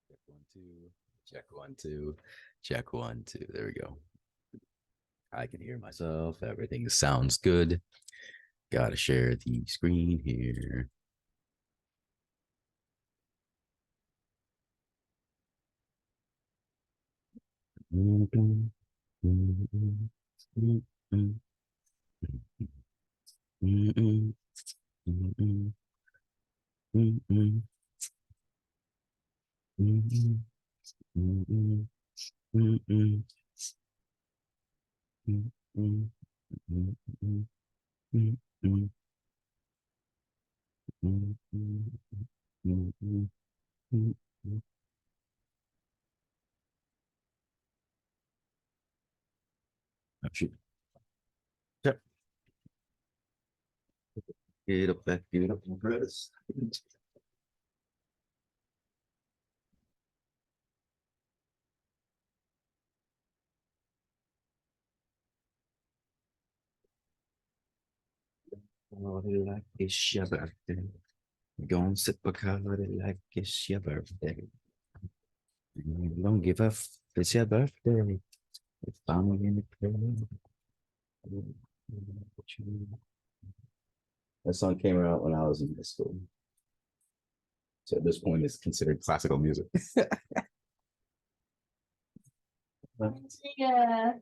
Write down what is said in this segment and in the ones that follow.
Check one, two, check one, two, check one, two. There we go. I can hear myself. Everything sounds good. Gotta share the screen here. Oh, shoot. Yep. Get up, back, get up, press. Like it's your birthday. Go and sip a card like it's your birthday. Don't give up. It's your birthday. It's family in the crib. That song came out when I was in high school. So at this point, it's considered classical music. Yeah,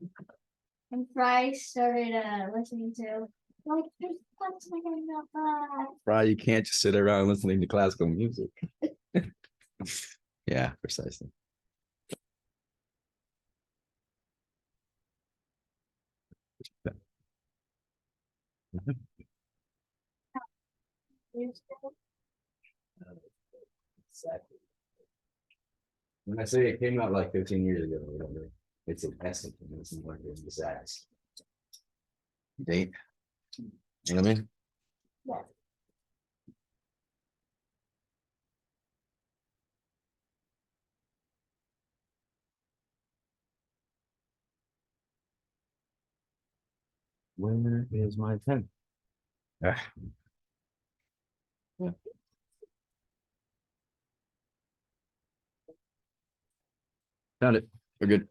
and Fry started listening to like there's something about that. Right, you can't just sit around listening to classical music. Yeah, precisely. Exactly. When I say it came out like 15 years ago, whatever, it's an estimate. It's not like it's exact date. You know what I mean? Yeah. Where is my pen? Ah. Yeah. Found it. We're good.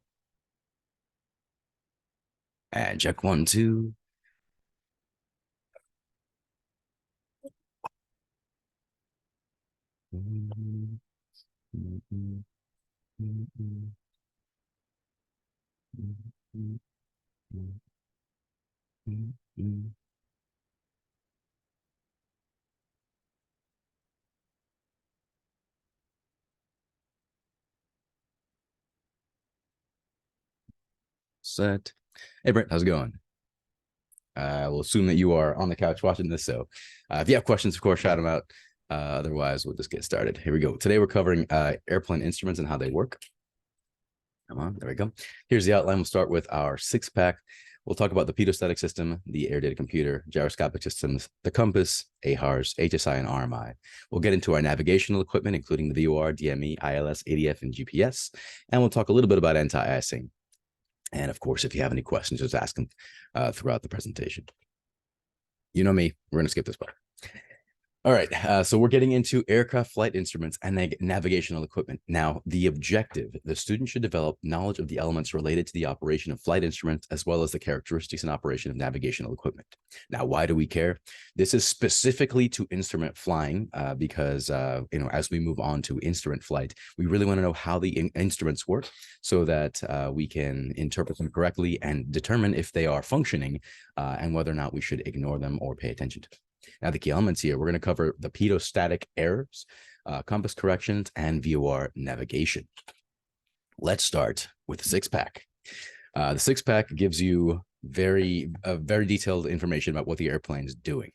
And check one, two. Set. Hey, Brent, how's it going? We'll assume that you are on the couch watching this. So if you have questions, of course, shout them out. Otherwise, we'll just get started. Here we go. Today, we're covering airplane instruments and how they work. Come on, there we go. Here's the outline. We'll start with our six-pack. We'll talk about the pedostatic system, the air data computer, gyroscopic systems, the compass, AHRS, HSI, and RMI. We'll get into our navigational equipment, including the VOR, DME, ILS, ADF, and GPS. And we'll talk a little bit about anti-icing. And of course, if you have any questions, just ask them throughout the presentation. You know me, we're going to skip this part. All right, so we're getting into aircraft flight instruments and navigational equipment. Now, the objective, the student should develop knowledge of the elements related to the operation of flight instruments, as well as the characteristics and operation of navigational equipment. Now, why do we care? This is specifically to instrument flying because, as we move on to instrument flight, we really want to know how the instruments work so that we can interpret them correctly and determine if they are functioning and whether or not we should ignore them or pay attention to them. Now, the key elements here, we're going to cover the pedostatic errors, compass corrections, and VOR navigation. Let's start with the six-pack. The six-pack gives you very detailed information about what the airplane is doing.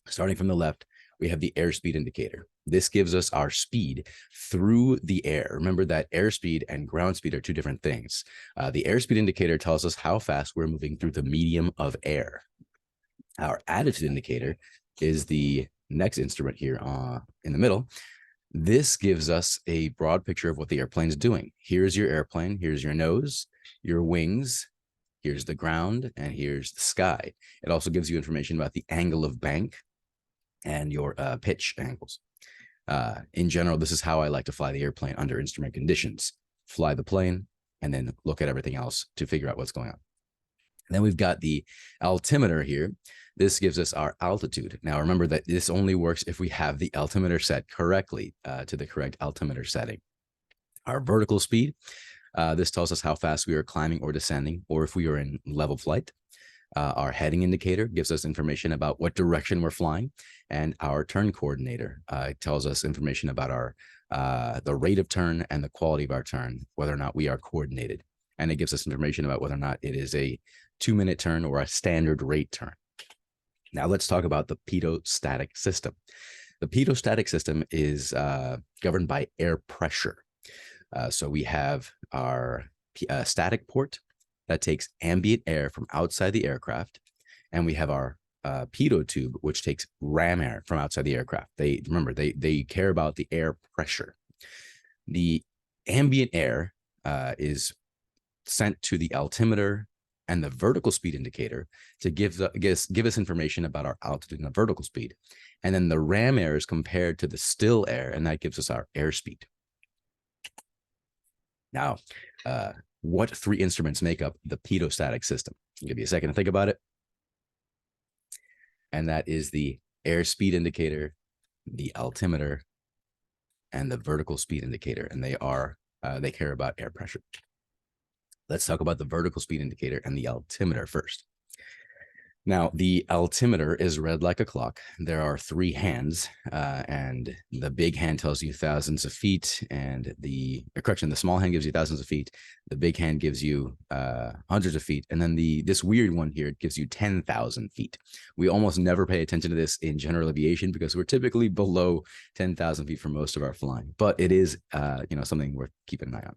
Starting from the left, we have the airspeed indicator. This gives us our speed through the air. Remember that airspeed and ground speed are two different things. The airspeed indicator tells us how fast we're moving through the medium of air. Our attitude indicator is the next instrument here in the middle. This gives us a broad picture of what the airplane is doing. Here's your airplane. Here's your nose, your wings. Here's the ground, and here's the sky. It also gives you information about the angle of bank and your pitch angles. In general, this is how I like to fly the airplane under instrument conditions. Fly the plane and then look at everything else to figure out what's going on. And then we've got the altimeter here. This gives us our altitude. Now, remember that this only works if we have the altimeter set correctly to the correct altimeter setting. Our vertical speed, this tells us how fast we are climbing or descending, or if we are in level flight. Our heading indicator gives us information about what direction we're flying, and our turn coordinator tells us information about our the rate of turn and the quality of our turn, whether or not we are coordinated. And it gives us information about whether or not it is a 2-minute turn or a standard rate turn. Now let's talk about the pitot-static system. The pitot-static system is governed by air pressure. So we have our static port that takes ambient air from outside the aircraft, and we have our pitot tube, which takes ram air from outside the aircraft. They care about the air pressure. The ambient air is sent to the altimeter and the vertical speed indicator to give us information about our altitude and the vertical speed. And then the ram air is compared to the still air, and that gives us our airspeed. Now, what 3 instruments make up the pitot-static system? I'll give you a second to think about it. And that is the airspeed indicator, the altimeter, and the vertical speed indicator. And they care about air pressure. Let's talk about the vertical speed indicator and the altimeter first. Now, the altimeter is read like a clock. There are 3 hands, and the big hand tells you thousands of feet, and the small hand gives you thousands of feet. The big hand gives you hundreds of feet, and then this weird one here gives you 10,000 feet. We almost never pay attention to this in general aviation because we're typically below 10,000 feet for most of our flying, but it is something worth keeping an eye on.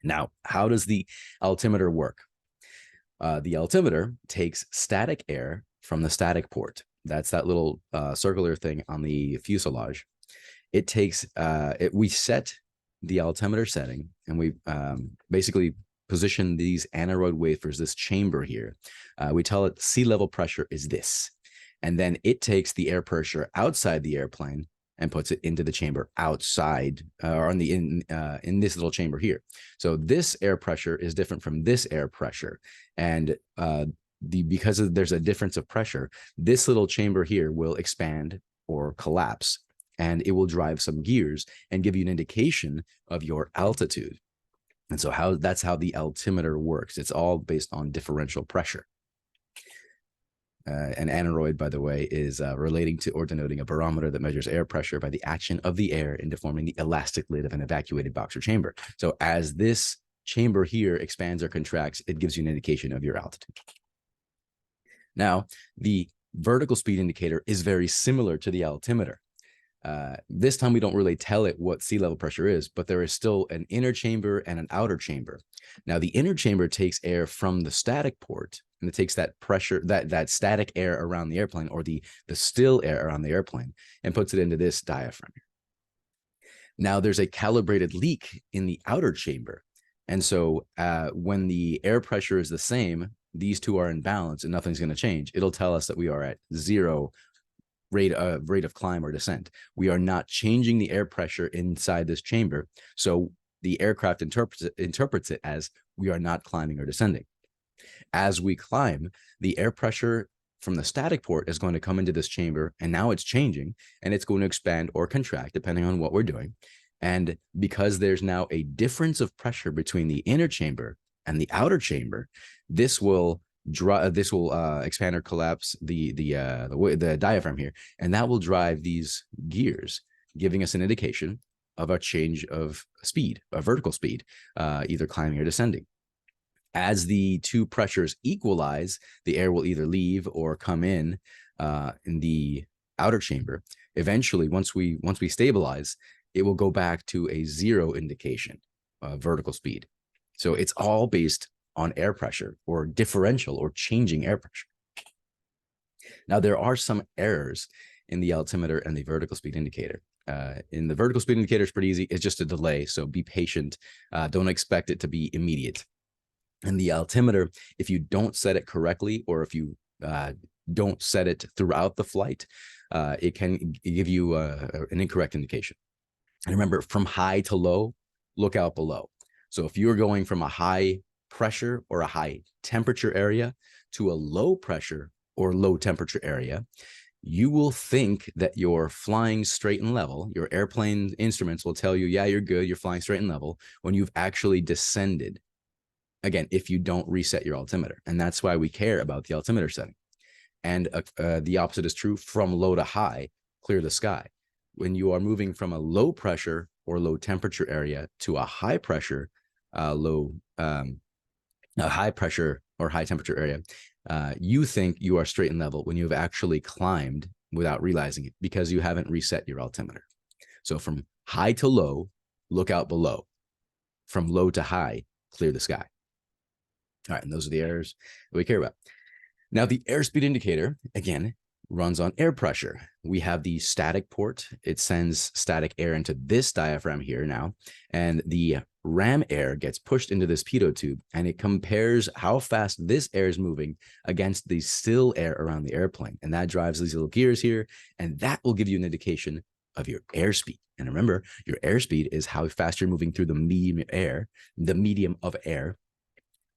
Now, how does the altimeter work? The altimeter takes static air from the static port. That's that little circular thing on the fuselage. It takes, we set the altimeter setting, and we basically position these aneroid wafers, this chamber here. We tell it sea level pressure is this. And then it takes the air pressure outside the airplane and puts it into the chamber outside, or in this little chamber here. So this air pressure is different from this air pressure, and because there's a difference of pressure, this little chamber here will expand or collapse, and it will drive some gears and give you an indication of your altitude. And so that's how the altimeter works. It's all based on differential pressure. An aneroid, by the way, is relating to or denoting a barometer that measures air pressure by the action of the air in deforming the elastic lid of an evacuated box or chamber. So as this chamber here expands or contracts, it gives you an indication of your altitude. Now, the vertical speed indicator is very similar to the altimeter. This time we don't really tell it what sea level pressure is, but there is still an inner chamber and an outer chamber. Now, the inner chamber takes air from the static port, and it takes that pressure, that static air around the airplane, or the still air around the airplane, and puts it into this diaphragm. Now, there's a calibrated leak in the outer chamber. And so when the air pressure is the same, these two are in balance and nothing's going to change. It'll tell us that we are at 0 rate of climb or descent. We are not changing the air pressure inside this chamber. So the aircraft interprets it as we are not climbing or descending. As we climb, the air pressure from the static port is going to come into this chamber, and now it's changing, and it's going to expand or contract depending on what we're doing. And because there's now a difference of pressure between the inner chamber and the outer chamber, this will expand or collapse the diaphragm here, and that will drive these gears, giving us an indication of a change of speed, a vertical speed, either climbing or descending. As the two pressures equalize, the air will either leave or come in the outer chamber. Eventually, once we stabilize, it will go back to a 0 indication of vertical speed. So it's all based on air pressure or differential or changing air pressure. Now, there are some errors in the altimeter and the vertical speed indicator. In the vertical speed indicator, it's pretty easy. It's just a delay, so be patient. Don't expect it to be immediate. And the altimeter, if you don't set it correctly, or if you don't set it throughout the flight, it can give you an incorrect indication. And remember, from high to low, look out below. So if you're going from a high pressure or a high temperature area to a low pressure or low temperature area, you will think that you're flying straight and level. Your airplane instruments will tell you, yeah, you're good, you're flying straight and level, when you've actually descended. Again, if you don't reset your altimeter. And that's why we care about the altimeter setting. And the opposite is true. From low to high, clear the sky. When you are moving from a low pressure or low temperature area to a high pressure, a high pressure or high temperature area, you think you are straight and level when you've actually climbed without realizing it, because you haven't reset your altimeter. So from high to low, look out below. From low to high, clear the sky. All right, and those are the errors that we care about. Now, the airspeed indicator, again, runs on air pressure. We have the static port. It sends static air into this diaphragm here now, and the ram air gets pushed into this pitot tube, and it compares how fast this air is moving against the still air around the airplane. And that drives these little gears here, and that will give you an indication of your airspeed. And remember, your airspeed is how fast you're moving through the medium of air,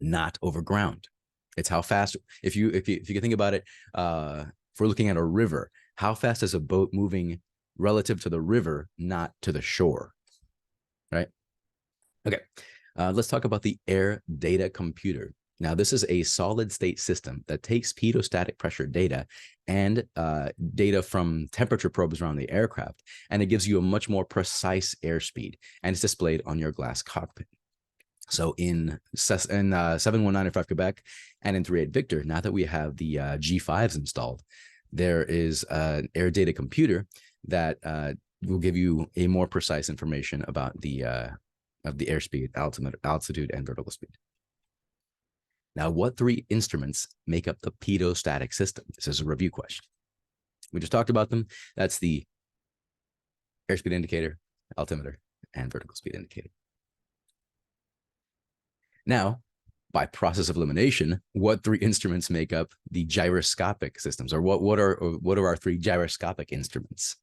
not over ground. It's how fast, if you can think about it, if we're looking at a river, how fast is a boat moving relative to the river, not to the shore, right? Okay, let's talk about the air data computer. Now, this is a solid state system that takes pitot-static pressure data and data from temperature probes around the aircraft, and it gives you a much more precise airspeed, and it's displayed on your glass cockpit. So in 7195 Quebec and in 38 Victor, now that we have the G5s installed, there is an air data computer that will give you a more precise information about the airspeed, altitude, and vertical speed. Now, what three instruments make up the pitot-static system? This is a review question. We just talked about them. That's the airspeed indicator, altimeter, and vertical speed indicator. Now, by process of elimination, what three instruments make up the gyroscopic systems, or what are our three gyroscopic instruments?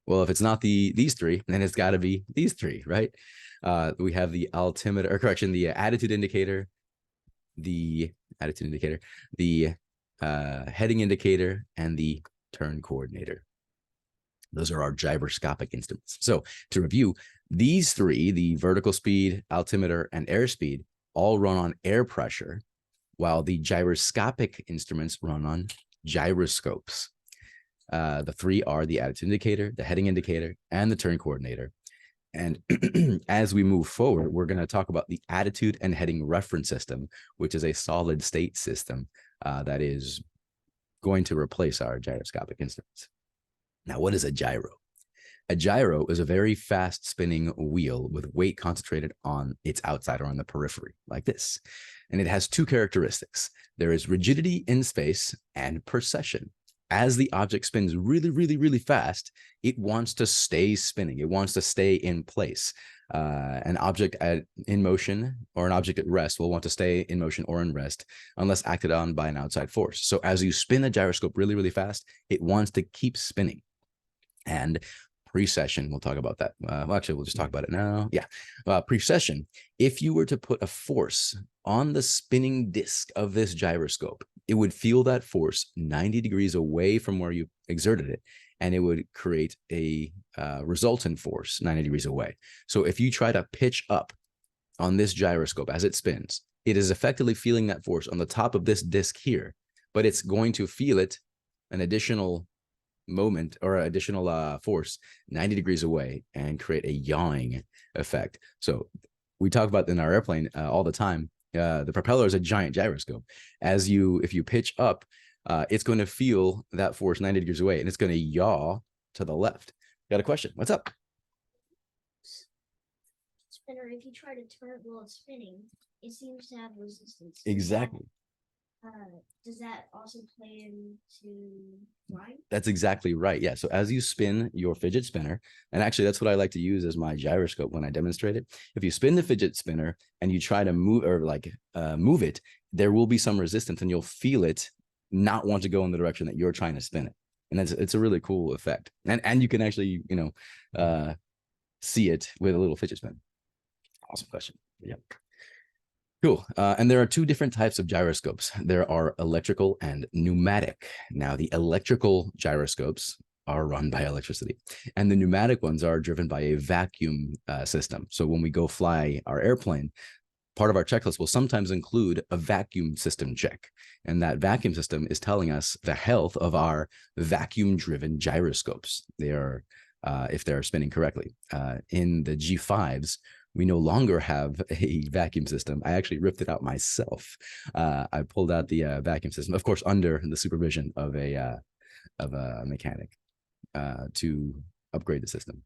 Well, if it's not these three, then it's got to be these three, right? We have the altimeter, or correction, the attitude indicator, the heading indicator, and the turn coordinator. Those are our gyroscopic instruments. So to review, these three, the vertical speed, altimeter, and airspeed, all run on air pressure, while the gyroscopic instruments run on gyroscopes. The three are the attitude indicator, the heading indicator, and the turn coordinator. And as we move forward, we're going to talk about the attitude and heading reference system, which is a solid state system that is going to replace our gyroscopic instruments. Now, what is a gyro? A gyro is a very fast spinning wheel with weight concentrated on its outside or on the periphery, like this. And it has two characteristics. There is rigidity in space and precession. As the object spins really, really, really fast, it wants to stay spinning. It wants to stay in place. An object in motion or an object at rest will want to stay in motion or in rest unless acted on by an outside force. So as you spin the gyroscope really, really fast, it wants to keep spinning. And precession, we'll talk about that. Well, actually, we'll just talk about it now. Yeah. Precession, if you were to put a force on the spinning disc of this gyroscope, it would feel that force 90 degrees away from where you exerted it, and it would create a resultant force 90 degrees away. So if you try to pitch up on this gyroscope as it spins, it is effectively feeling that force on the top of this disc here, but it's going to feel it an additional moment or additional force 90 degrees away and create a yawing effect. So we talk about in our airplane all the time. The propeller is a giant gyroscope. If you pitch up, it's going to feel that force 90 degrees away, and it's going to yaw to the left. Got a question? What's up? Spinner, if you try to turn it while it's spinning, it seems to have resistance. Exactly. Does that also play into flying? That's exactly right. Yeah. So as you spin your fidget spinner, and actually that's what I like to use as my gyroscope when I demonstrate it. If you spin the fidget spinner and you try to move or move it, there will be some resistance, and you'll feel it not want to go in the direction that you're trying to spin it. And it's a really cool effect. And you can actually, see it with a little fidget spin. Awesome question. Yeah. Cool. And there are two different types of gyroscopes. There are electrical and pneumatic. Now, the electrical gyroscopes are run by electricity, and the pneumatic ones are driven by a vacuum system. So when we go fly our airplane, part of our checklist will sometimes include a vacuum system check. And that vacuum system is telling us the health of our vacuum-driven gyroscopes. They are, if they're spinning correctly. In the G5s, we no longer have a vacuum system. I actually ripped it out myself. I pulled out the vacuum system, of course, under the supervision of a mechanic to upgrade the system.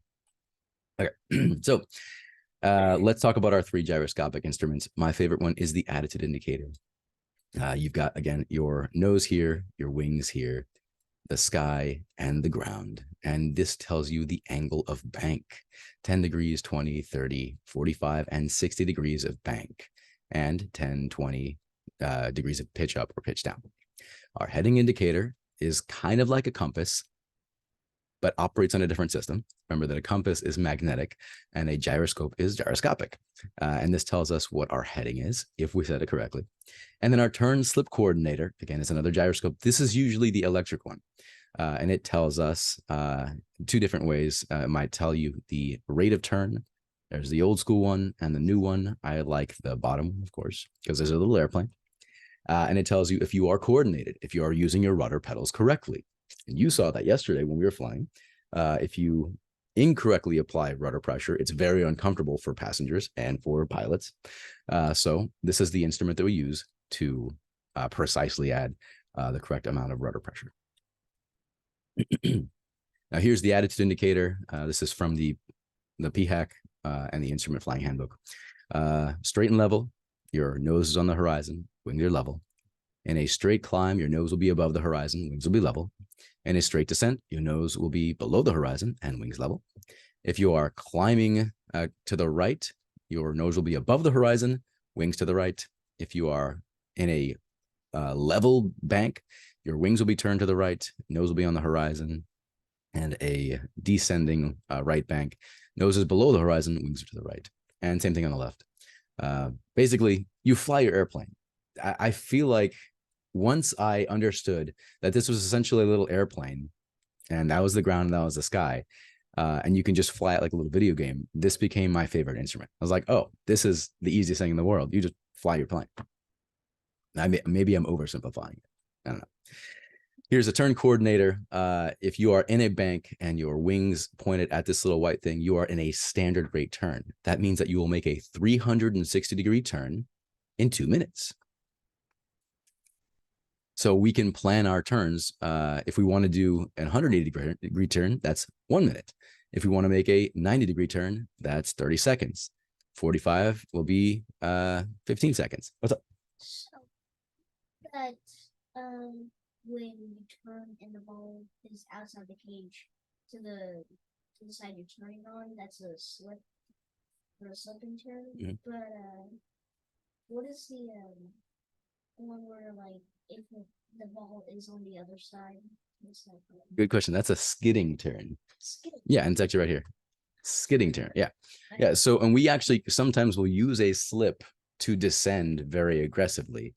Okay, so let's talk about our three gyroscopic instruments. My favorite one is the attitude indicator. You've got, again, your nose here, your wings here, the sky, and the ground. And this tells you the angle of bank: 10 degrees, 20, 30, 45, and 60 degrees of bank, and 10, 20 degrees of pitch up or pitch down. Our heading indicator is kind of like a compass, but operates on a different system. Remember that a compass is magnetic and a gyroscope is gyroscopic. And this tells us what our heading is, if we said it correctly. And then our turn slip coordinator, again, is another gyroscope. This is usually the electric one. And it tells us two different ways. It might tell you the rate of turn. There's the old school one and the new one. I like the bottom one, of course, because there's a little airplane. And it tells you if you are coordinated, if you are using your rudder pedals correctly. And you saw that yesterday when we were flying. If you incorrectly apply rudder pressure, it's very uncomfortable for passengers and for pilots. So this is the instrument that we use to precisely add the correct amount of rudder pressure. Now here's the attitude indicator. This is from the PHAC and the Instrument Flying Handbook. Straight and level, your nose is on the horizon, wings are level. In a straight climb, your nose will be above the horizon, wings will be level. In a straight descent, your nose will be below the horizon and wings level. If you are climbing to the right, your nose will be above the horizon, wings to the right. If you are in a level bank, your wings will be turned to the right, nose will be on the horizon. And a descending right bank, nose is below the horizon, wings are to the right. And same thing on the left. Basically, you fly your airplane. I feel like once I understood that this was essentially a little airplane, and that was the ground and that was the sky, and you can just fly it like a little video game, this became my favorite instrument. I was like, oh, this is the easiest thing in the world. You just fly your plane. Maybe I'm oversimplifying it. I don't know. Here's a turn coordinator. If you are in a bank and your wings pointed at this little white thing, you are in a standard rate turn. That means that you will make a 360-degree turn in 2 minutes. So we can plan our turns. If we want to do a 180-degree turn, that's 1 minute. If we want to make a 90-degree turn, that's 30 seconds. 45 will be 15 seconds. What's up? So that when you turn and the ball is outside the cage to the side you're turning on, that's a slip or a slipping turn. Mhm. But what is the one where like if the ball is on the other side? Good question. That's a skidding turn. Skidding. Yeah, and it's actually right here. Skidding turn. Yeah. Yeah. So, and we actually sometimes will use a slip to descend very aggressively.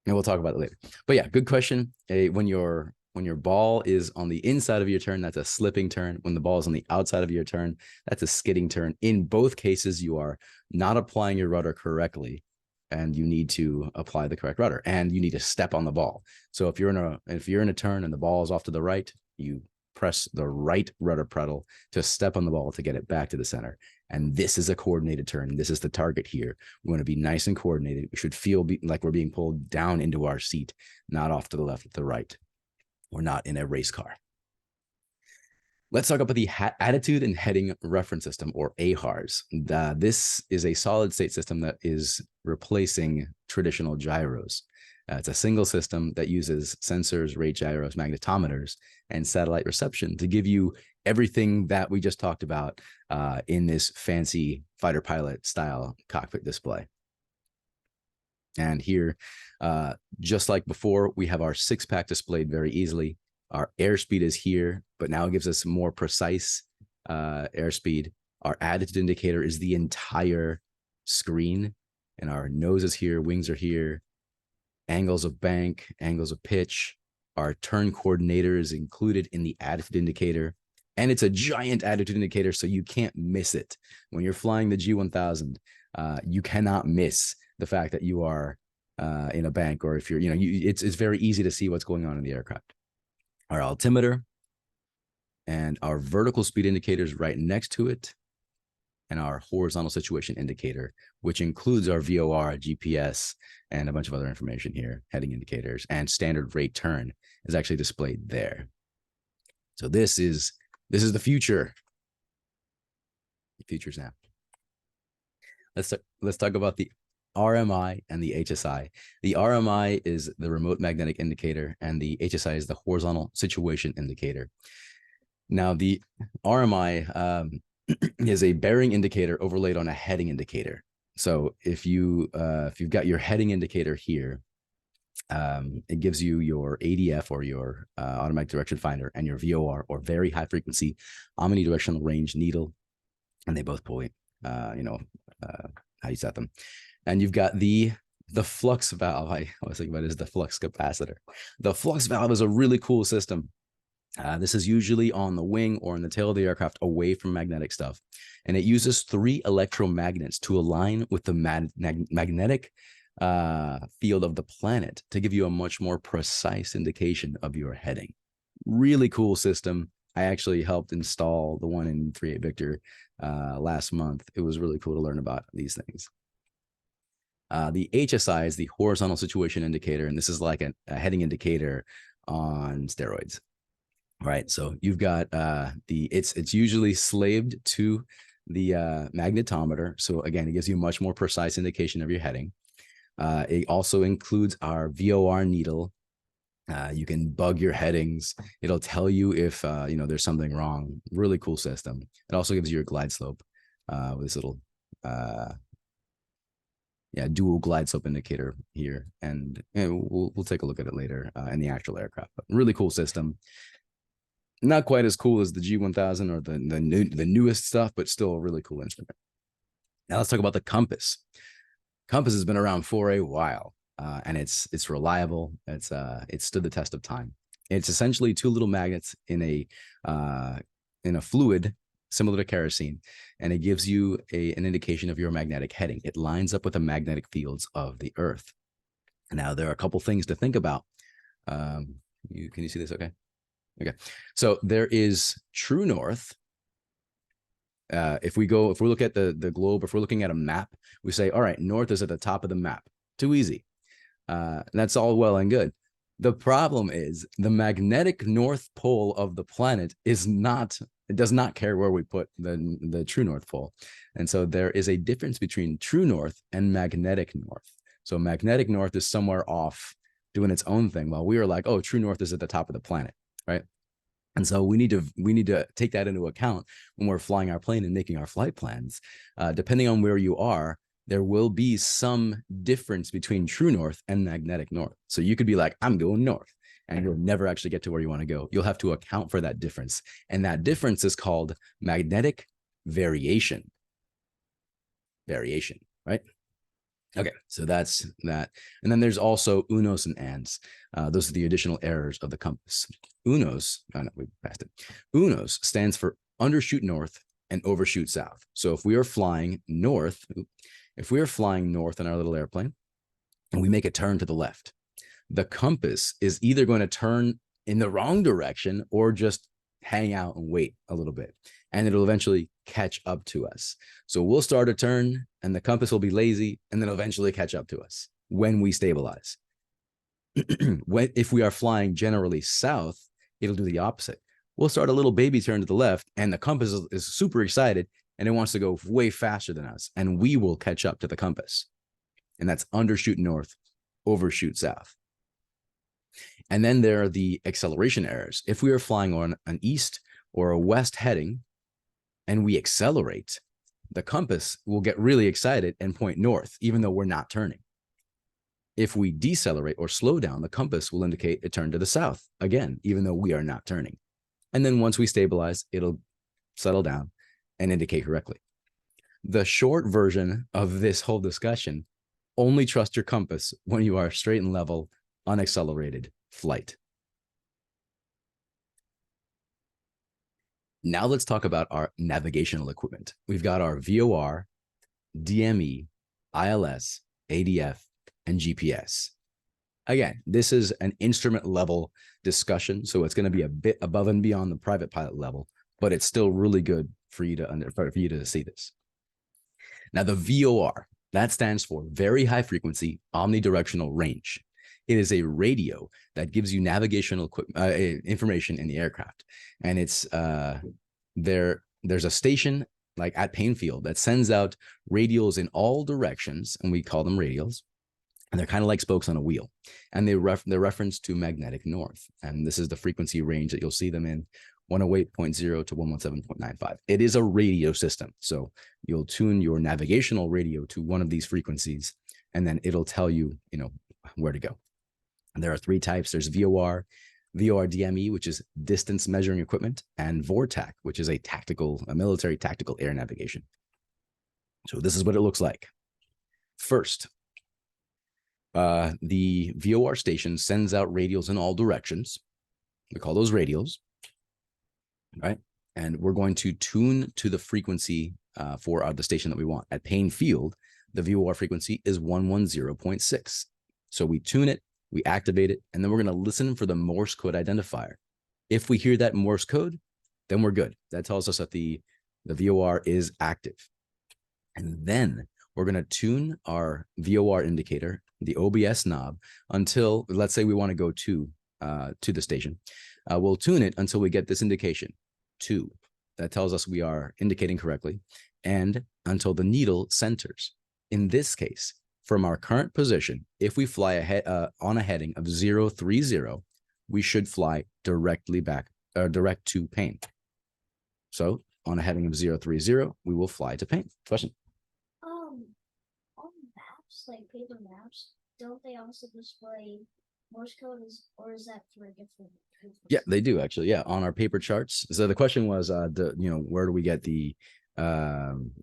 And we'll talk about it later. But yeah, good question. When your ball is on the inside of your turn, that's a slipping turn. When the ball is on the outside of your turn, that's a skidding turn. In both cases, you are not applying your rudder correctly, and you need to apply the correct rudder, and you need to step on the ball. So if you're in a turn and the ball is off to the right, you press the right rudder pedal to step on the ball to get it back to the center. And this is a coordinated turn. This is the target here. We want to be nice and coordinated. We should feel like we're being pulled down into our seat, not off to the left or the right. We're not in a race car. Let's talk about the Attitude and Heading Reference System, or AHRS. This is a solid state system that is replacing traditional gyros. It's a single system that uses sensors, rate gyros, magnetometers, and satellite reception to give you everything that we just talked about in this fancy fighter pilot style cockpit display. And here, just like before, we have our 6-pack displayed very easily. Our airspeed is here, but now it gives us more precise airspeed. Our attitude indicator is the entire screen, and our nose is here, wings are here, angles of bank, angles of pitch. Our turn coordinator is included in the attitude indicator, and it's a giant attitude indicator, so you can't miss it. When you're flying the G1000, you cannot miss the fact that you are in a bank, or if you're, it's very easy to see what's going on in the aircraft. Our altimeter and our vertical speed indicators right next to it, and our horizontal situation indicator, which includes our VOR, GPS, and a bunch of other information here, heading indicators, and standard rate turn is actually displayed there. So this is the future. The future's now. Let's talk about the RMI and the HSI. The RMI is the remote magnetic indicator, and the HSI is the horizontal situation indicator. Now, the RMI is a bearing indicator overlaid on a heading indicator. So if you've got your heading indicator here, it gives you your ADF, or your automatic direction finder, and your VOR, or very high frequency omnidirectional range needle, and they both point, how you set them. And you've got the flux valve. I was thinking about it as the flux capacitor. The flux valve is a really cool system. This is usually on the wing or in the tail of the aircraft, away from magnetic stuff. And it uses 3 electromagnets to align with the magnetic field of the planet to give you a much more precise indication of your heading. Really cool system. I actually helped install the one in 38 Victor last month. It was really cool to learn about these things. The HSI is the horizontal situation indicator, and this is like a heading indicator on steroids. Right, so you've got it's usually slaved to the magnetometer. So again, it gives you a much more precise indication of your heading. It also includes our VOR needle. You can bug your headings. It'll tell you if there's something wrong. Really cool system. It also gives you your glide slope with this little dual glide slope indicator here, and we'll take a look at it later in the actual aircraft. But really cool system. Not quite as cool as the G1000 or the newest stuff, but still a really cool instrument. Now let's talk about the compass. Compass has been around for a while, and it's reliable. It's stood the test of time. It's essentially 2 little magnets in a fluid similar to kerosene, and it gives you an indication of your magnetic heading. It lines up with the magnetic fields of the Earth. Now there are a couple things to think about. Can you see this? Okay. Okay, so there is true north. If we look at the globe, if we're looking at a map, we say, all right, north is at the top of the map. Too easy. That's all well and good. The problem is the magnetic north pole of the planet does not care where we put the true north pole. And so there is a difference between true north and magnetic north. So magnetic north is somewhere off doing its own thing, while we are like, oh, true north is at the top of the planet. Right. And so we need to take that into account when we're flying our plane and making our flight plans. Depending on where you are, there will be some difference between true north and magnetic north. So you could be like, I'm going north, and you'll never actually get to where you want to go. You'll have to account for that difference. And that difference is called magnetic variation. Variation, right? Okay, so that's that. And then there's also UNOS and ANDs. Those are the additional errors of the compass. UNOS, we passed it. UNOS stands for undershoot north and overshoot south. So if we are flying north, in our little airplane, and we make a turn to the left, the compass is either going to turn in the wrong direction or just hang out and wait a little bit, and it'll eventually catch up to us. So we'll start a turn and the compass will be lazy, and then eventually catch up to us when we stabilize. If we are flying generally south, it'll do the opposite. We'll start a little baby turn to the left, and the compass is super excited, and it wants to go way faster than us, and we will catch up to the compass. And that's undershoot north, overshoot south. And then there are the acceleration errors. If we are flying on an east or a west heading and we accelerate, the compass will get really excited and point north, even though we're not turning. If we decelerate or slow down, the compass will indicate a turn to the south again, even though we are not turning. And then once we stabilize, it'll settle down and indicate correctly. The short version of this whole discussion, only trust your compass when you are straight and level, unaccelerated flight. Now let's talk about our navigational equipment. We've got our VOR, DME, ILS, ADF, and GPS. Again, this is an instrument level discussion, so it's going to be a bit above and beyond the private pilot level, but it's still really good for you to see this. Now, the VOR, that stands for Very High Frequency Omnidirectional Range. It is a radio that gives you navigational information in the aircraft, and it's there's a station like at Payne Field that sends out radials in all directions, and we call them radials. And they're kind of like spokes on a wheel, and they're referenced to magnetic north. And this is the frequency range that you'll see them in, 108.0 to 117.95. It is a radio system. So you'll tune your navigational radio to one of these frequencies, and then it'll tell you, where to go. And there are three types. There's VOR, VOR DME, which is distance measuring equipment, and VORTAC, which is a military tactical air navigation. So this is what it looks like. First, the VOR station sends out radials in all directions. We call those radials, right? And we're going to tune to the frequency for the station that we want. At Payne Field, the VOR frequency is 110.6. So we tune it, we activate it, and then we're going to listen for the Morse code identifier. If we hear that Morse code, then we're good. That tells us that the VOR is active. And then we're going to tune our VOR indicator, the OBS knob, until, let's say we want to go to the station. We'll tune it until we get this indication, 2. That tells us we are indicating correctly, and until the needle centers. In this case, from our current position, if we fly ahead on a heading of 030, we should fly direct to Payne. So on a heading of 030, we will fly to Payne. Question? On maps, like paper maps, don't they also display Morse code, or is that for a different? Yeah, they do actually. Yeah, on our paper charts. So the question was, where do we get the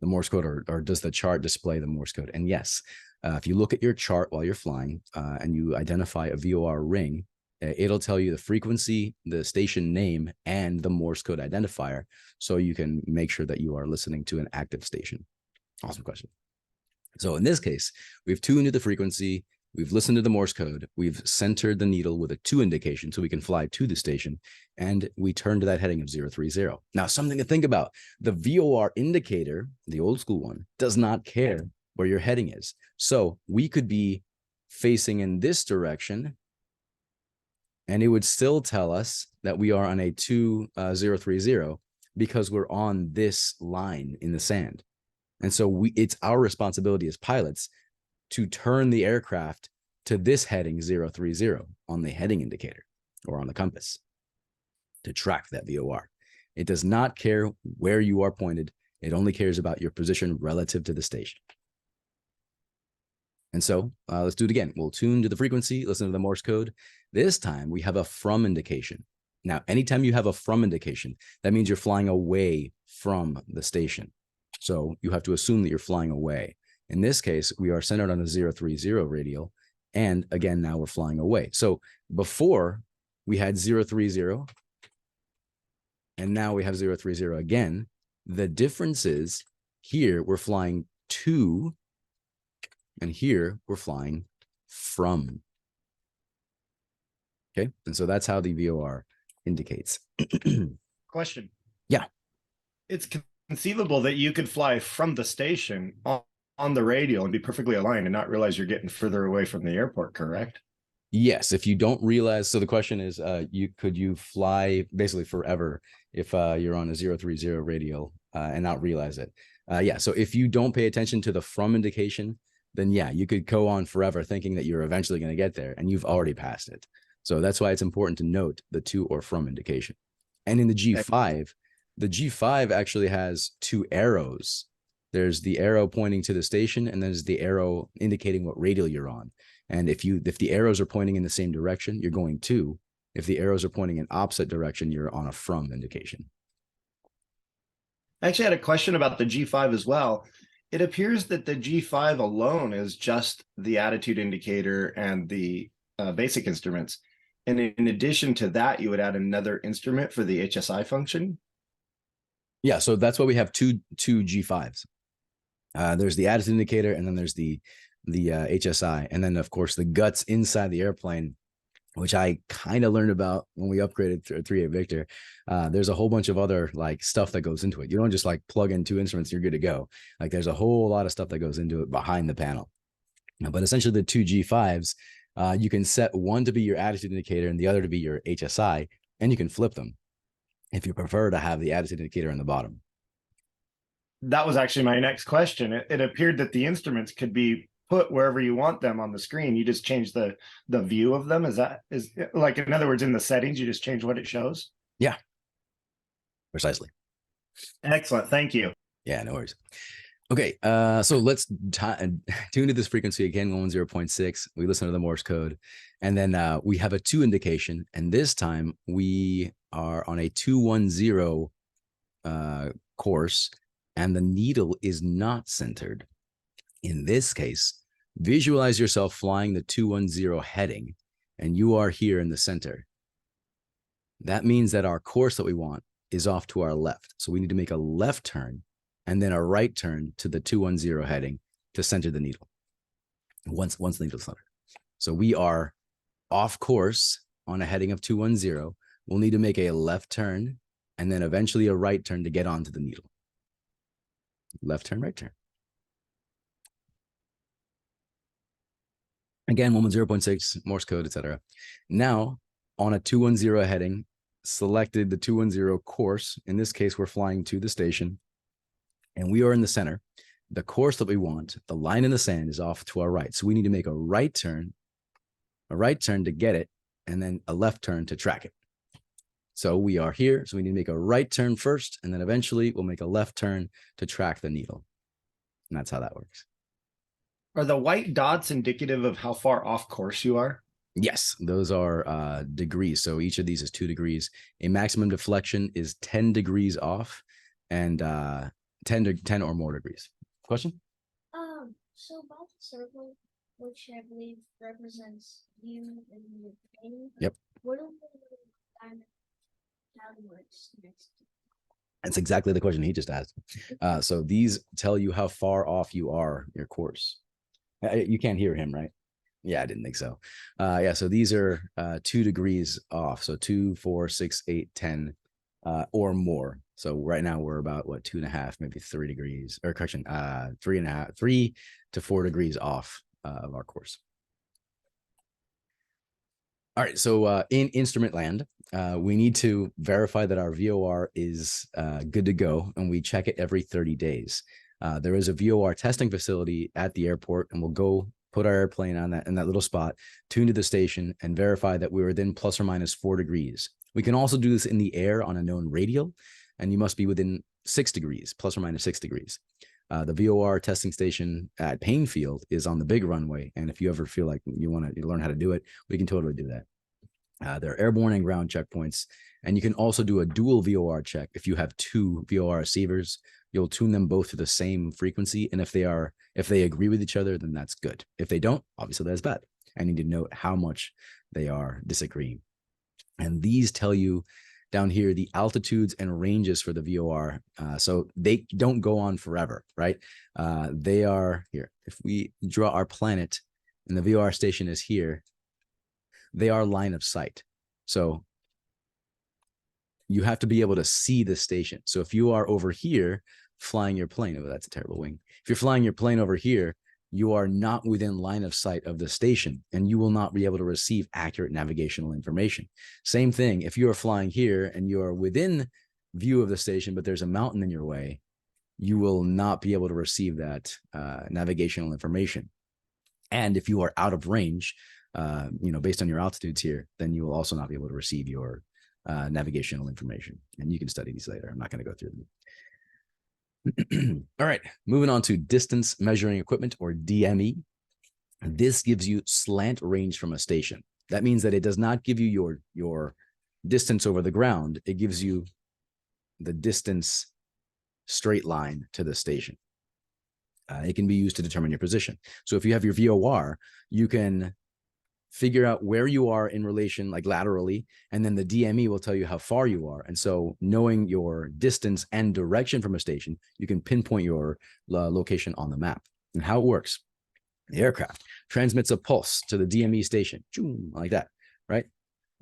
Morse code, or does the chart display the Morse code? And yes, if you look at your chart while you're flying and you identify a VOR ring, it'll tell you the frequency, the station name, and the Morse code identifier, so you can make sure that you are listening to an active station. Awesome question. So in this case, we've tuned to the frequency, we've listened to the Morse code, we've centered the needle with a 2 indication so we can fly to the station, and we turn to that heading of 030. Now, something to think about. The VOR indicator, the old school one, does not care where your heading is. So we could be facing in this direction, and it would still tell us that we are on a 030 because we're on this line in the sand. And so it's our responsibility as pilots to turn the aircraft to this heading 030 on the heading indicator or on the compass to track that VOR. It does not care where you are pointed. It only cares about your position relative to the station. And so let's do it again. We'll tune to the frequency, listen to the Morse code. This time we have a from indication. Now, anytime you have a from indication, that means you're flying away from the station. So you have to assume that you're flying away. In this case, we are centered on a 030 radial. And again, now we're flying away. So before we had 030, and now we have 030 again. The difference is here we're flying to, and here we're flying from. Okay, and so that's how the VOR indicates. Question. Yeah. It's conceivable that you could fly from the station on the radio and be perfectly aligned and not realize you're getting further away from the airport, correct? Yes, if you don't realize. So the question is, could you fly basically forever if you're on a 030 radial and not realize it? Yeah, so if you don't pay attention to the from indication, then yeah, you could go on forever thinking that you're eventually going to get there, and you've already passed it. So that's why it's important to note the to or from indication. And in the G5 actually has 2 arrows. There's the arrow pointing to the station, and there's the arrow indicating what radial you're on. And if the arrows are pointing in the same direction, you're going to. If the arrows are pointing in opposite direction, you're on a from indication. I actually had a question about the G5 as well. It appears that the G5 alone is just the attitude indicator and the basic instruments. And in addition to that, you would add another instrument for the HSI function. Yeah, so that's why we have two G5s. There's the attitude indicator, and then there's the HSI, and then of course the guts inside the airplane, which I kind of learned about when we upgraded to 3A Victor. There's a whole bunch of other like stuff that goes into it. You don't just like plug in two instruments, you're good to go. Like there's a whole lot of stuff that goes into it behind the panel. But essentially the two G5s, you can set one to be your attitude indicator and the other to be your HSI, and you can flip them if you prefer to have the attitude indicator on the bottom. That was actually my next question. It appeared that the instruments could be put wherever you want them on the screen. You just change the view of them. Is like, in other words, in the settings, you just change what it shows? Yeah, precisely. Excellent. Thank you. Yeah, no worries. Okay, so let's tune to this frequency again, 110.6. We listen to the Morse code, and then we have a 2 indication, and this time we are on a 210 course, and the needle is not centered. In this case, visualize yourself flying the 210 heading, and you are here in the center. That means that our course that we want is off to our left. So we need to make a left turn and then a right turn to the 210 heading to center the needle. Once the needle's centered. So we are off course on a heading of 210. We'll need to make a left turn and then eventually a right turn to get onto the needle. Left turn, right turn. Again, 110.6, Morse code, etc. Now, on a 210 heading, selected the 210 course. In this case, we're flying to the station, and we are in the center. The course that we want, the line in the sand, is off to our right. So we need to make a right turn to get it, and then a left turn to track it. So we are here. So we need to make a right turn first, and then eventually we'll make a left turn to track the needle. And that's how that works. Are the white dots indicative of how far off course you are? Yes, those are degrees. So each of these is 2 degrees. A maximum deflection is 10 degrees off, and 10 or more degrees. Question? So about the circle, which I believe represents you and your plane. Yep. What do the diamond works next to? That's exactly the question he just asked. So these tell you how far off you are your course. You can't hear him, right? Yeah, I didn't think so. Yeah, so these are 2 degrees off. So 2, 4, 6, 8, 10, or more. So right now we're about 2.5, maybe 3 degrees, or correction, 3.5, 3 to 4 degrees off of our course. All right, so in instrument land, we need to verify that our VOR is good to go, and we check it every 30 days. There is a VOR testing facility at the airport, and we'll go put our airplane on that in that little spot, tune to the station, and verify that we're within plus or minus 4 degrees. We can also do this in the air on a known radial, and you must be within 6 degrees, plus or minus 6 degrees. The VOR testing station at Painfield is on the big runway, and if you ever feel like you want to learn how to do it, we can totally do that. There are airborne and ground checkpoints, and you can also do a dual VOR check. If you have 2 VOR receivers, you'll tune them both to the same frequency, and if they agree with each other, then that's good. If they don't, obviously that's bad. I need to note how much they are disagreeing. And these tell you down here the altitudes and ranges for the VOR. So they don't go on forever, right? They are here. If we draw our planet and the VOR station is here, they are line of sight. So you have to be able to see the station. So if you are over here flying your plane, oh, that's a terrible wing. If you're flying your plane over here, you are not within line of sight of the station, and you will not be able to receive accurate navigational information. Same thing, if you are flying here and you are within view of the station, but there's a mountain in your way, you will not be able to receive that navigational information. And if you are out of range, based on your altitudes here, then you will also not be able to receive your navigational information. And you can study these later. I'm not going to go through them. All right, moving on to distance measuring equipment, or DME. This gives you slant range from a station. That means that it does not give you your distance over the ground. It gives you the distance straight line to the station. It can be used to determine your position. So if you have your VOR, you can figure out where you are in relation, like laterally, and then the DME will tell you how far you are. And so knowing your distance and direction from a station, you can pinpoint your location on the map. And how it works: the aircraft transmits a pulse to the DME station, like that, right?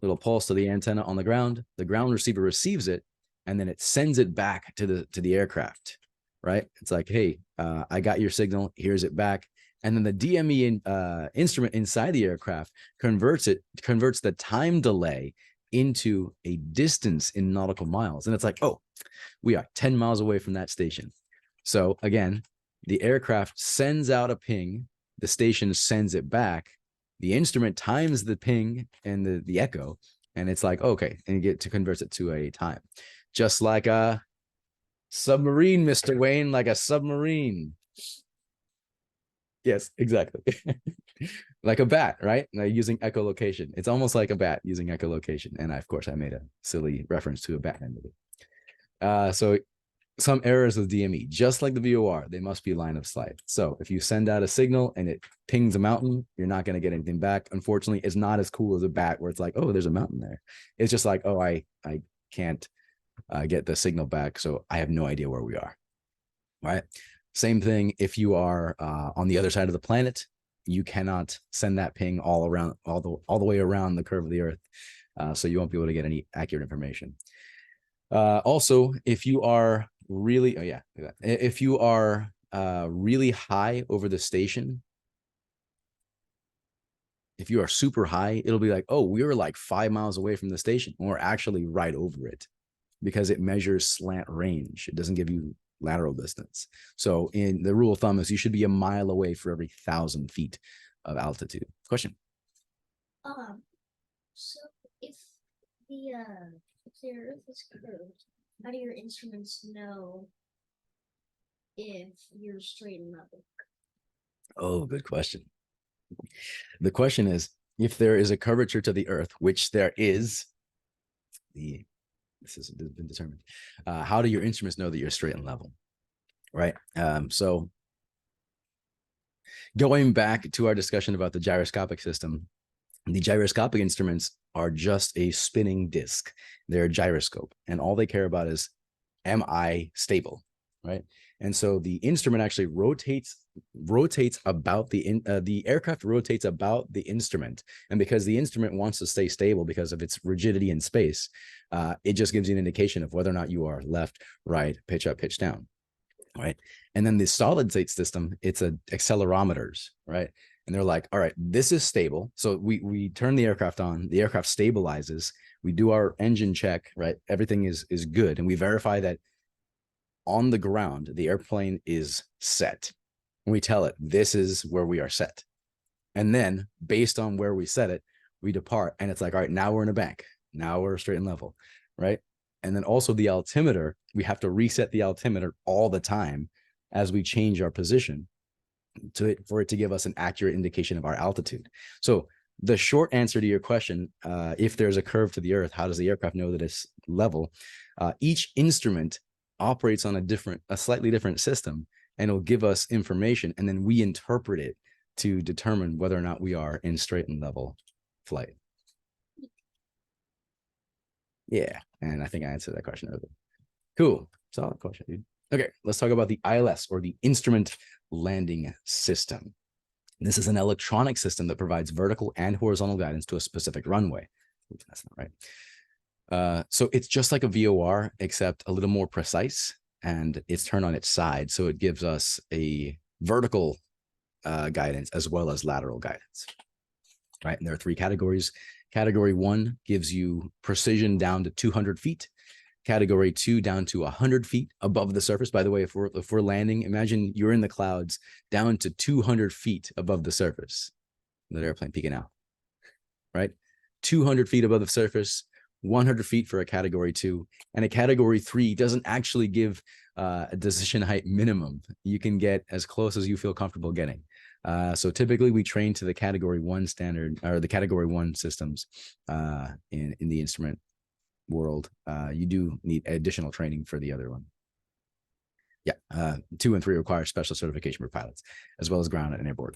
Little pulse to the antenna on the ground. The ground receiver receives it, and then it sends it back to the aircraft, right? It's like, hey, I got your signal. Here's it back. And then the DME instrument inside the aircraft converts the time delay into a distance in nautical miles. And it's like, oh, we are 10 miles away from that station. So again, the aircraft sends out a ping, the station sends it back, the instrument times the ping and the echo, and it's like, okay, and you get to convert it to a time. Just like a submarine, Mr. Wayne, like a submarine. Yes, exactly. Like a bat, right? Like using echolocation. It's almost like a bat using echolocation. And of course, I made a silly reference to a Batman movie. So some errors with DME, just like the VOR, they must be line of sight. So if you send out a signal and it pings a mountain, you're not going to get anything back. Unfortunately, it's not as cool as a bat where it's like, oh, there's a mountain there. It's just like, oh, I can't get the signal back, so I have no idea where we are, right? Same thing if you are on the other side of the planet, you cannot send that ping all the way around the curve of the Earth, so you won't be able to get any accurate information. Also, if you are really, if you are really high over the station, if you are super high, it'll be like, oh, we were like 5 miles away from the station, and we're actually right over it, because it measures slant range. It doesn't give you lateral distance. So in the rule of thumb is you should be a mile away for every 1,000 feet of altitude. Question. So if the Earth is curved, how do your instruments know if you're straight and level? Oh, good question. The question is, if there is a curvature to the Earth, which there is, this has been determined, how do your instruments know that you're straight and level, right? So going back to our discussion about the gyroscopic system, the gyroscopic instruments are just a spinning disc. They're a gyroscope, and all they care about is, am I stable, right? And so the instrument actually rotates about the aircraft rotates about the instrument. And because the instrument wants to stay stable because of its rigidity in space, it just gives you an indication of whether or not you are left, right, pitch up, pitch down, right? And then the solid state system, it's accelerometers, right? And they're like, all right, this is stable. So we turn the aircraft on, the aircraft stabilizes, we do our engine check, right? Everything is good. And we verify that on the ground, the airplane is set. And we tell it, this is where we are set. And then based on where we set it, we depart. And it's like, all right, now we're in a bank. Now we're straight and level, right? And then also the altimeter, we have to reset the altimeter all the time as we change our position for it to give us an accurate indication of our altitude. So the short answer to your question, if there's a curve to the Earth, how does the aircraft know that it's level? Each instrument operates on a slightly different system, and it'll give us information, and then we interpret it to determine whether or not we are in straight and level flight. Yeah, and I think I answered that question earlier. Cool, solid question, dude. Okay, let's talk about the ILS, or the Instrument Landing System. This is an electronic system that provides vertical and horizontal guidance to a specific runway. Oops, that's not right. So it's just like a VOR, except a little more precise, and it's turned on its side. So it gives us a vertical guidance as well as lateral guidance, right? And there are 3 categories. Category 1 gives you precision down to 200 feet. Category 2 down to 100 feet above the surface. By the way, if we're landing, imagine you're in the clouds down to 200 feet above the surface. That airplane peeking out, right? 200 feet above the surface, 100 feet for a category 2, and a category 3 doesn't actually give a decision height minimum. You can get as close as you feel comfortable getting. So typically we train to the category 1 standard, or the category 1 systems in the instrument world. You do need additional training for the other one. Yeah, 2 and 3 require special certification for pilots, as well as ground and airborne.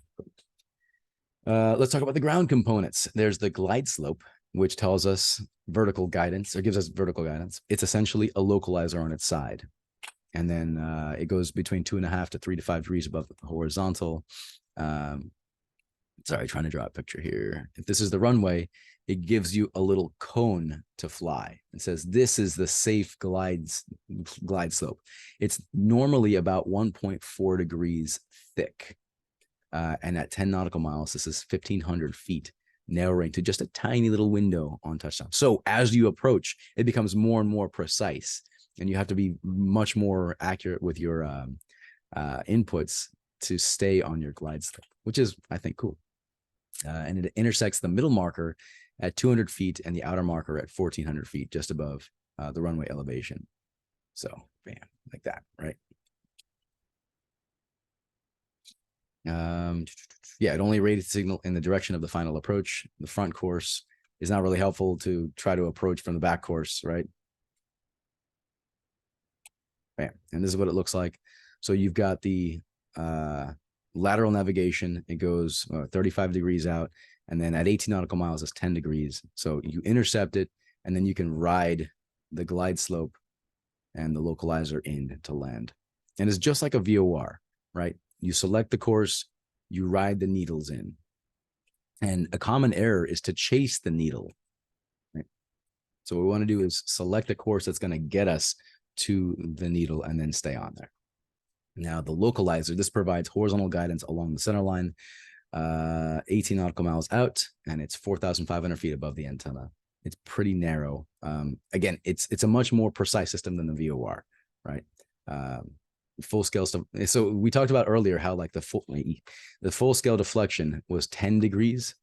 Let's talk about the ground components. There's the glide slope, which tells us vertical guidance, or gives us vertical guidance. It's essentially a localizer on its side. And then it goes between 2.5 to 3 to 5 degrees above the horizontal. Sorry, trying to draw a picture here. If this is the runway, it gives you a little cone to fly. It says this is the safe glide slope. It's normally about 1.4 degrees thick. And at 10 nautical miles, this is 1,500 feet, narrowing to just a tiny little window on touchdown. So as you approach, it becomes more and more precise, and you have to be much more accurate with your inputs to stay on your glide slope, which is, I think, cool. And it intersects the middle marker at 200 feet and the outer marker at 1,400 feet, just above the runway elevation. So, bam, like that, right? Yeah, it only rated signal in the direction of the final approach. The front course is not really helpful to try to approach from the back course, right? Bam. And this is what it looks like. So you've got the lateral navigation. It goes 35 degrees out, and then at 18 nautical miles, it's 10 degrees. So you intercept it, and then you can ride the glide slope and the localizer in to land. And it's just like a VOR, right? You select the course, you ride the needles in. And a common error is to chase the needle, right? So what we want to do is select a course that's going to get us to the needle and then stay on there. Now, the localizer, this provides horizontal guidance along the center line, 18 nautical miles out, and it's 4,500 feet above the antenna. It's pretty narrow. Again, it's a much more precise system than the VOR, right? Full scale stuff. So we talked about earlier how like the full scale deflection was 10 degrees,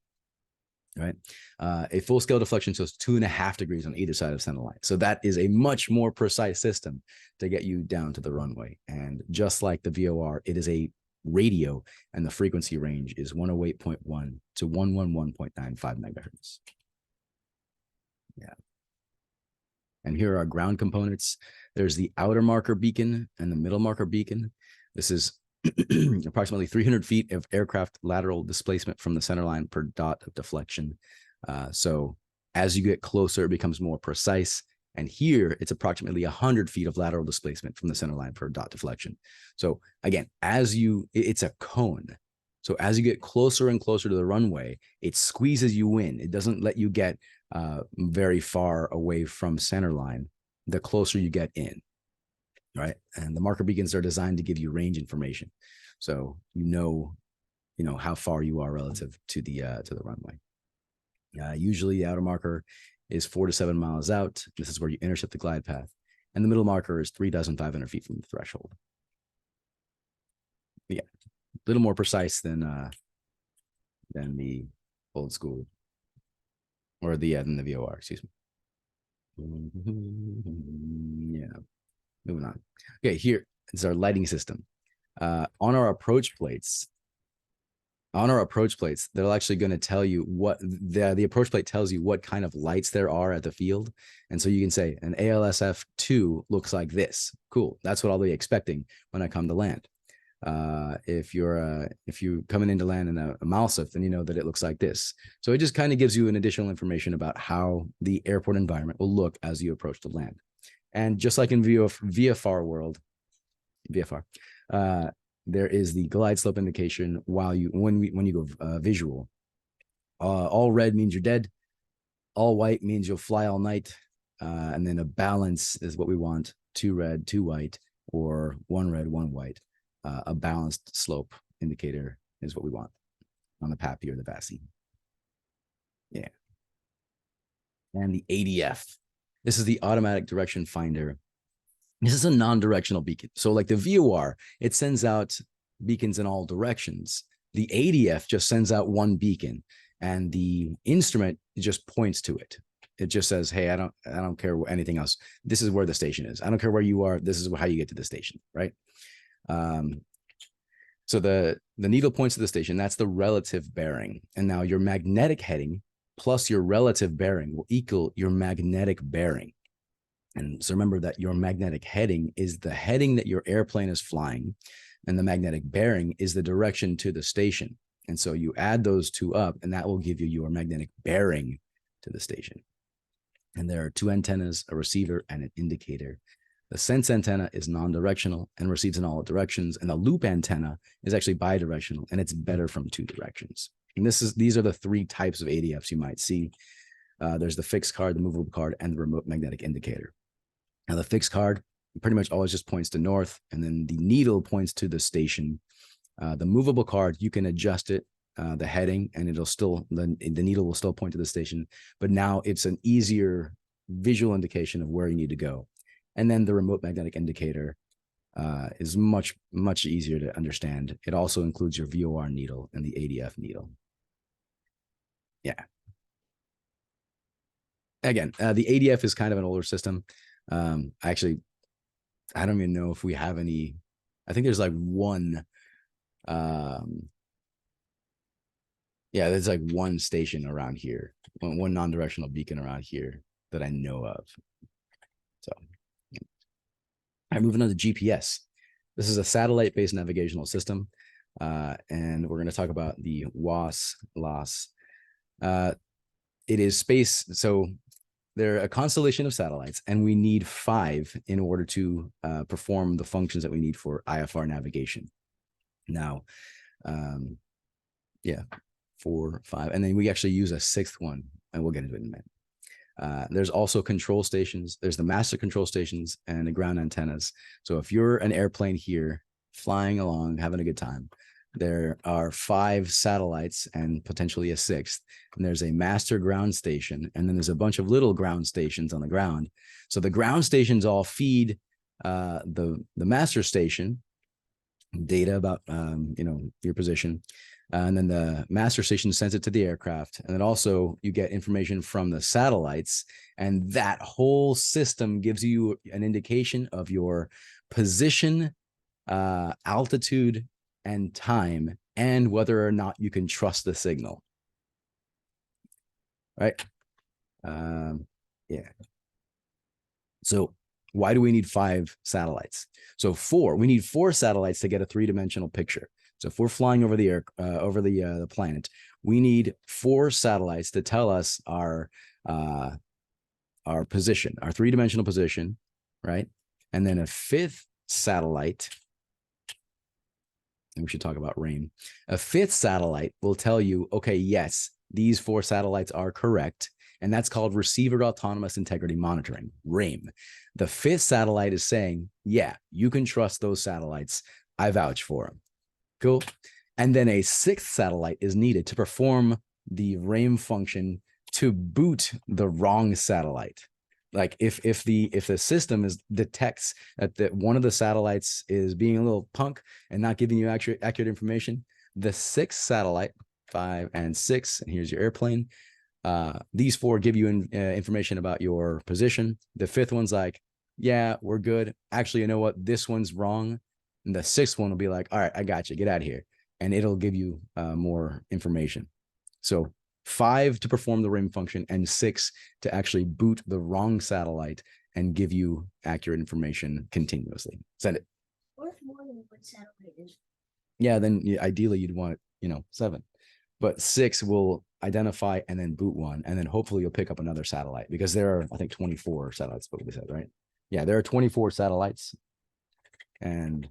right? A full scale deflection shows 2.5 degrees on either side of center line. So that is a much more precise system to get you down to the runway. And just like the VOR, it is a radio, and the frequency range is 108.1 to 111.95 megahertz. Yeah. And here are our ground components. There's the outer marker beacon and the middle marker beacon. This is approximately 300 feet of aircraft lateral displacement from the center line per dot of deflection. So as you get closer, it becomes more precise. And here it's approximately 100 feet of lateral displacement from the center line per dot deflection. So again, it's a cone. So as you get closer and closer to the runway, it squeezes you in. It doesn't let you get very far away from center line the closer you get in, right? And the marker beacons are designed to give you range information, so you know how far you are relative to the runway. Usually the outer marker is 4 to 7 miles out. This is where you intercept the glide path, and the middle marker is 3,500 feet from the threshold. But yeah, a little more precise than the old school, or than the VOR, excuse me. Yeah, moving on. Okay, here is our lighting system. On our approach plates, they're actually going to tell you what the approach plate tells you what kind of lights there are at the field. And so you can say an ALSF2 looks like this. Cool. That's what I'll be expecting when I come to land. If you coming in to land in a Malsif, then you know that it looks like this. So it just kind of gives you an additional information about how the airport environment will look as you approach the land. And just like in VFR world, there is the glide slope indication when you go visual. All red means you're dead. All white means you'll fly all night. And then a balance is what we want: 2 red, 2 white, or 1 red, 1 white. A balanced slope indicator is what we want on the PAPI or the VASI. Yeah. And the ADF. This is the automatic direction finder. This is a non-directional beacon. So like the VOR, it sends out beacons in all directions. The ADF just sends out one beacon, and the instrument just points to it. It just says, hey, I don't care anything else. This is where the station is. I don't care where you are. This is how you get to the station, right? So the needle points to the station, that's the relative bearing. And now your magnetic heading plus your relative bearing will equal your magnetic bearing. And so remember that your magnetic heading is the heading that your airplane is flying, and the magnetic bearing is the direction to the station. And so you add those two up, and that will give you your magnetic bearing to the station. And there are two antennas, a receiver and an indicator. The sense antenna is non-directional and receives in all directions, and the loop antenna is actually bidirectional, and it's better from two directions. And these are the three types of ADFs you might see. There's the fixed card, the movable card, and the remote magnetic indicator. Now, the fixed card pretty much always just points to north, and then the needle points to the station. The movable card, you can adjust it, the heading, and it'll still, the needle will still point to the station, but now it's an easier visual indication of where you need to go. And then the remote magnetic indicator is much, much easier to understand. It also includes your VOR needle and the ADF needle. Yeah. Again, the ADF is kind of an older system. Actually, I don't even know if we have any. I think there's like one. Yeah, there's like one station around here, one non-directional beacon around here that I know of. So, all right, moving on to GPS. This is a satellite-based navigational system, and we're going to talk about the WAS loss. It is space, so they're a constellation of satellites, and we need 5 in order to perform the functions that we need for IFR navigation. Now, yeah, 4, 5, and then we actually use a 6th one, and we'll get into it in a minute. There's also control stations. There's the master control stations and the ground antennas. So if you're an airplane here flying along, having a good time, there are 5 satellites and potentially a 6th. And there's a master ground station, and then there's a bunch of little ground stations on the ground. So the ground stations all feed the master station data about your position. And then the master station sends it to the aircraft. And then also you get information from the satellites. And that whole system gives you an indication of your position, altitude, and time, and whether or not you can trust the signal. Right? Yeah. So why do we need 5 satellites? So we need 4 satellites to get a 3-dimensional picture. So if we're flying over the air, over the planet, we need 4 satellites to tell us our position, our 3-dimensional position, right? And then a 5th satellite, and we should talk about RAIN. A 5th satellite will tell you, okay, yes, these 4 satellites are correct, and that's called Receiver Autonomous Integrity Monitoring, RAIM. The 5th satellite is saying, yeah, you can trust those satellites. I vouch for them. Cool. And then a 6th satellite is needed to perform the RAIM function to boot the wrong satellite. Like if the system detects that one of the satellites is being a little punk and not giving you accurate information, the 6th satellite, 5 and 6, and here's your airplane. These 4 give you information about your position. The 5th one's like, yeah, we're good. Actually, you know what? This one's wrong. And the 6th one will be like, all right, I got you. Get out of here. And it'll give you more information. So 5 to perform the RAIM function and 6 to actually boot the wrong satellite and give you accurate information continuously. Send it. Or if more than one satellite is. Yeah, then ideally you'd want it, 7. But 6 will identify and then boot one. And then hopefully you'll pick up another satellite, because there are, I think, 24 satellites, what we said, right? Yeah, there are 24 satellites. And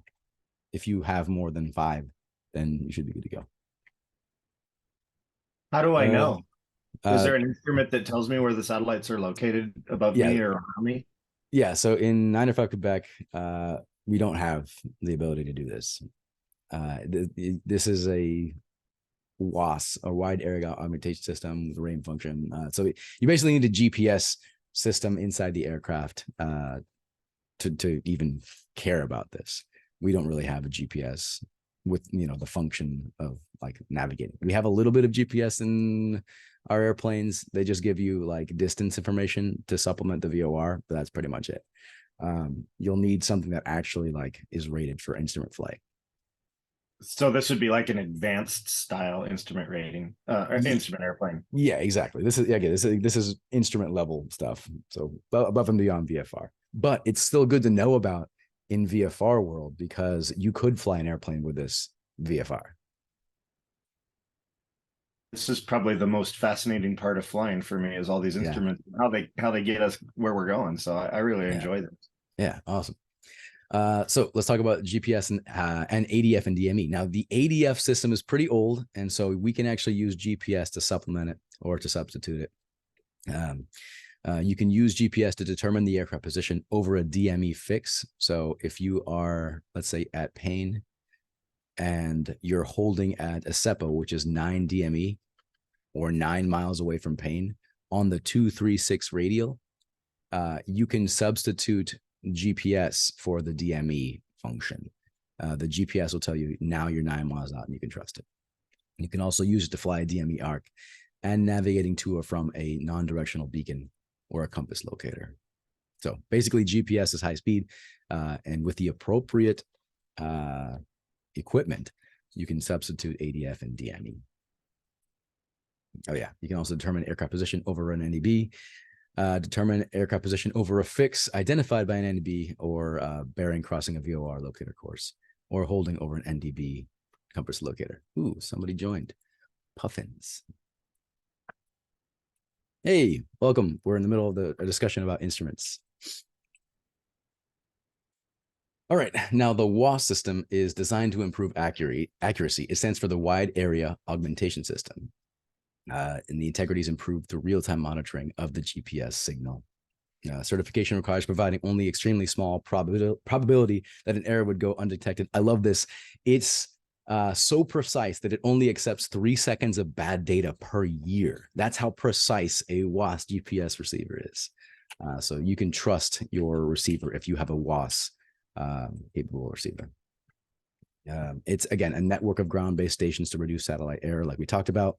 if you have more than 5, then you should be good to go. How do I know? Is there an instrument that tells me where the satellites are located above me or around me? Yeah, so in 905 Quebec, we don't have the ability to do this. This is a WAS, a wide area augmentation system with a RAIM function. So you basically need a GPS system inside the aircraft to even care about this. We don't really have a GPS with the function of like navigating. We have a little bit of GPS in our airplanes. They just give you like distance information to supplement the VOR, but that's pretty much it. You'll need something that actually like is rated for instrument flight. So this would be like an advanced style instrument rating, or instrument airplane. Yeah, exactly. This is again, this is instrument level stuff. So above and beyond VFR, but it's still good to know about in VFR world because you could fly an airplane with this VFR. This is probably the most fascinating part of flying for me is all these instruments, how they get us where we're going. So I really enjoy this. Yeah, awesome. So let's talk about GPS and ADF and DME. Now, the ADF system is pretty old, and so we can actually use GPS to supplement it or to substitute it. You can use GPS to determine the aircraft position over a DME fix. So if you are, let's say, at Payne and you're holding at a SEPA, which is 9 DME or 9 miles away from Payne on the 236 radial, you can substitute GPS for the DME function. The GPS will tell you now you're 9 miles out and you can trust it. You can also use it to fly a DME arc and navigating to or from a non-directional beacon or a compass locator. So basically GPS is high speed, and with the appropriate equipment, you can substitute ADF and DME. Oh yeah, you can also determine aircraft position over an NEB, determine aircraft position over a fix identified by an NEB or bearing crossing a VOR locator course, or holding over an NDB compass locator. Ooh, somebody joined. Puffins. Hey, welcome. We're in the middle of a discussion about instruments. All right, now the WAS system is designed to improve accuracy. It stands for the Wide Area Augmentation System. And the integrity is improved through real-time monitoring of the GPS signal. Certification requires providing only extremely small probability that an error would go undetected. I love this. It's so precise that it only accepts 3 seconds of bad data per year. That's how precise a WAS GPS receiver is. So you can trust your receiver if you have a WAS capable receiver. It's, again, a network of ground-based stations to reduce satellite error, like we talked about,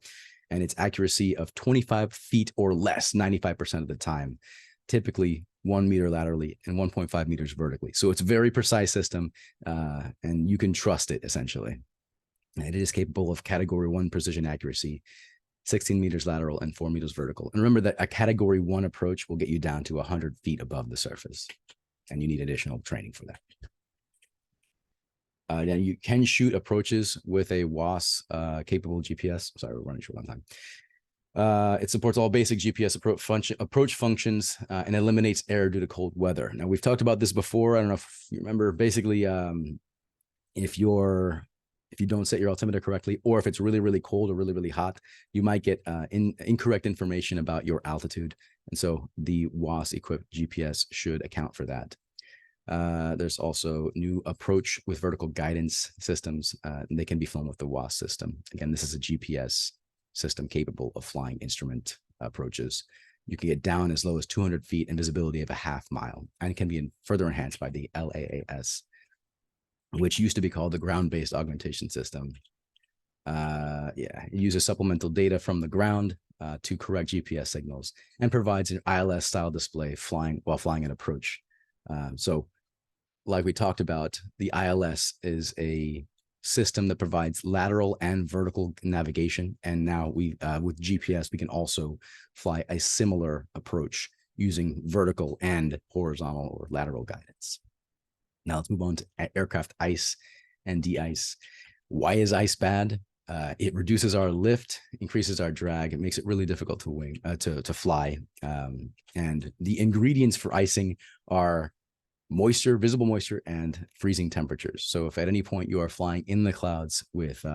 and its accuracy of 25 feet or less 95% of the time, typically 1 meter laterally and 1.5 meters vertically. So it's a very precise system, and you can trust it, essentially. And it is capable of Category 1 precision accuracy, 16 meters lateral and 4 meters vertical. And remember that a Category 1 approach will get you down to 100 feet above the surface, and you need additional training for that. Now you can shoot approaches with a WAS capable GPS. Sorry, we're running short on time. It supports all basic GPS approach functions and eliminates error due to cold weather. Now, we've talked about this before. I don't know if you remember. Basically, if you don't set your altimeter correctly, or if it's really, really cold or really, really hot, you might get incorrect information about your altitude. And so the WAS-equipped GPS should account for that. There's also new approach with vertical guidance systems. They can be flown with the WAS system. Again, this is a GPS system capable of flying instrument approaches. You can get down as low as 200 feet and visibility of a half mile, and it can be further enhanced by the LAAS, which used to be called the Ground-Based Augmentation System. It uses supplemental data from the ground to correct GPS signals and provides an ILS-style display while flying an approach. So like we talked about, the ILS is a system that provides lateral and vertical navigation. And now with GPS, we can also fly a similar approach using vertical and horizontal or lateral guidance. Now let's move on to aircraft ice and de-ice. Why is ice bad? It reduces our lift, increases our drag. It makes it really difficult to fly. And the ingredients for icing are moisture, visible moisture, and freezing temperatures. So if at any point you are flying in the clouds with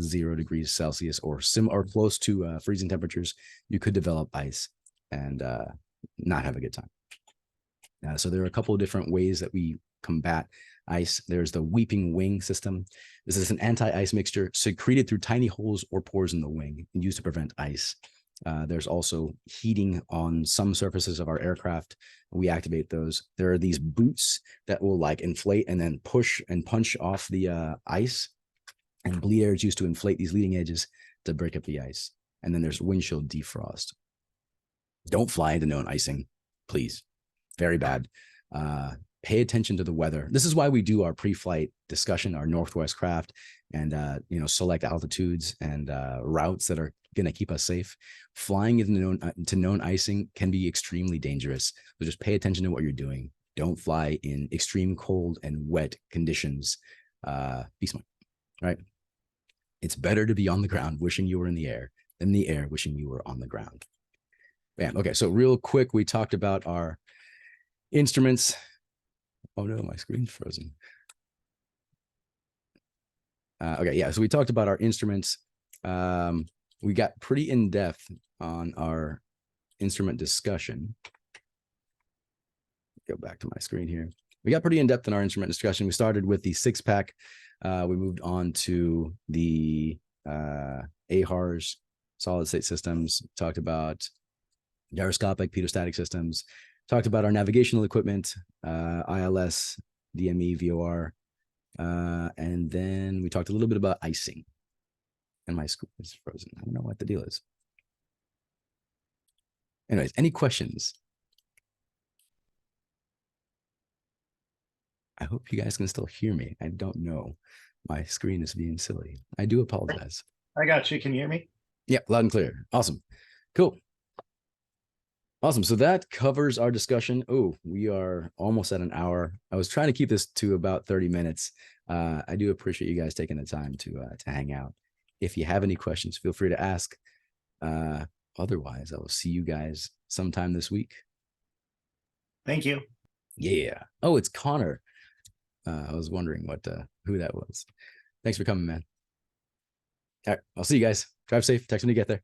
0 degrees Celsius or close to freezing temperatures, you could develop ice and not have a good time. So there are a couple of different ways that we combat ice. There's the weeping wing system. This is an anti-ice mixture secreted through tiny holes or pores in the wing and used to prevent ice. There's also heating on some surfaces of our aircraft. We activate those. There are these boots that will inflate and then push and punch off the ice. And bleed air is used to inflate these leading edges to break up the ice. And then there's windshield defrost. Don't fly into known icing, please. Very bad. pay attention to the weather. This is why we do our pre-flight discussion, our Northwest craft, and select altitudes and routes that are going to keep us safe. Flying into known icing can be extremely dangerous. So just pay attention to what you're doing. Don't fly in extreme cold and wet conditions. Be smart, right? It's better to be on the ground wishing you were in the air than the air wishing you were on the ground. Bam. Okay, so real quick, we talked about our instruments. Oh no, my screen's frozen. Okay, yeah, so we talked about our instruments. We got pretty in-depth on our instrument discussion. Go back to my screen here. We got pretty in-depth in our instrument discussion. We started with the 6-pack. We moved on to the AHRS, solid state systems, talked about gyroscopic pedostatic systems, talked about our navigational equipment, ILS, DME, VOR, and then we talked a little bit about icing. And my screen is frozen. I don't know what the deal is. Anyways, any questions? I hope you guys can still hear me. I don't know. My screen is being silly. I do apologize. I got you. Can you hear me? Yeah, loud and clear. Awesome. Cool. Awesome. So that covers our discussion. Oh, we are almost at an hour. I was trying to keep this to about 30 minutes. I do appreciate you guys taking the time to hang out. If you have any questions, feel free to ask. Otherwise, I will see you guys sometime this week. Thank you. Yeah. Oh, it's Connor. I was wondering who that was. Thanks for coming, man. All right. I'll see you guys. Drive safe. Text when you get there.